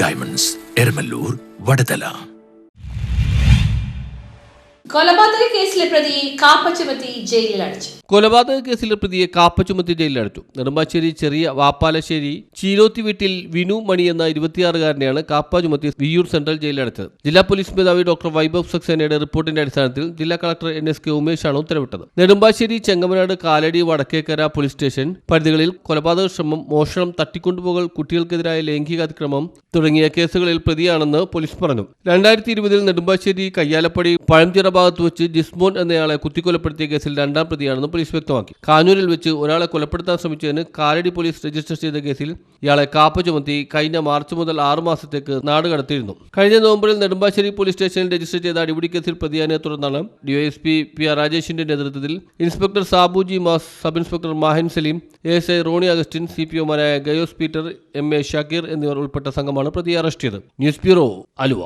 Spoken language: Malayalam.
ഡയമണ്ട്സ്, എരമല്ലൂർ, വടതല. കൊലപാതക കേസിലെ പ്രതിയെ കാപ്പ ചുമത്തി ജയിലിൽ അടച്ചു. കൊലപാതക കേസിലെ പ്രതിയെ കാപ്പ ചുമത്തി ജയിലിലടച്ചു. നെടുമ്പാശ്ശേരി ചെറിയ വാപ്പാലശ്ശേരി ചീരോത്തി വീട്ടിൽ വിനു മണി എന്ന 26-കാരനെയാണ് കാപ്പ ചുമത്തി വിയ്യൂർ സെൻട്രൽ ജയിലിലടച്ചത്. ജില്ലാ പോലീസ് മേധാവി ഡോക്ടർ വൈഭവ് സക്സേനയുടെ റിപ്പോർട്ടിന്റെ അടിസ്ഥാനത്തിൽ ജില്ലാ കളക്ടർ NSK ഉമേഷാണ് ഉത്തരവിട്ടത്. നെടുമ്പാശ്ശേരി, ചെങ്ങമനാട്, കാലടി, വടക്കേക്കര പോലീസ് സ്റ്റേഷൻ പരിധികളിൽ കൊലപാതക ശ്രമം, മോഷണം, തട്ടിക്കൊണ്ടുപോകൽ, കുട്ടികൾക്കെതിരായ ലൈംഗിക അതിക്രമം തുടങ്ങിയ കേസുകളിൽ പ്രതിയാണെന്ന് പോലീസ് പറഞ്ഞു. 2020 നെടുമ്പാശ്ശേരി കയ്യാലപ്പടി പഴംചിറ ഭാഗത്ത് വെച്ച് ജിസ്മോൻ എന്നയാളെ കുത്തിക്കൊലപ്പെടുത്തിയ കേസിൽ 2ാം പ്രതിയാണെന്ന് പോലീസ് വ്യക്തമാക്കി. കാഞ്ഞൂരിൽ വെച്ച് ഒരാളെ കൊലപ്പെടുത്താൻ ശ്രമിച്ചതിന് കാലടി പോലീസ് രജിസ്റ്റർ ചെയ്ത കേസിൽ ഇയാളെ കാപ്പ ചുമത്തി കഴിഞ്ഞ മാർച്ച് മുതൽ 6 മാസത്തേക്ക് നാട് കടത്തിയിരുന്നു. കഴിഞ്ഞ നവംബറിൽ നെടുമ്പാശ്ശേരി പോലീസ് സ്റ്റേഷനിൽ രജിസ്റ്റർ ചെയ്ത അടിപിടി കേസിൽ പ്രതിയാനെ തുടർന്നാണ് DYSP PR രാജേഷിന്റെ നേതൃത്വത്തിൽ inspector Sabuji Mas, sub inspector Mahin Saleem, ASI Roni Augustine, CPOമാരായ ഗയോസ് പീറ്റർ, MA ഷക്കീർ എന്നിവർ ഉൾപ്പെട്ട സംഘമാണ് പ്രതിയെ അറസ്റ്റ് ചെയ്തത്. News bureau, Aluva.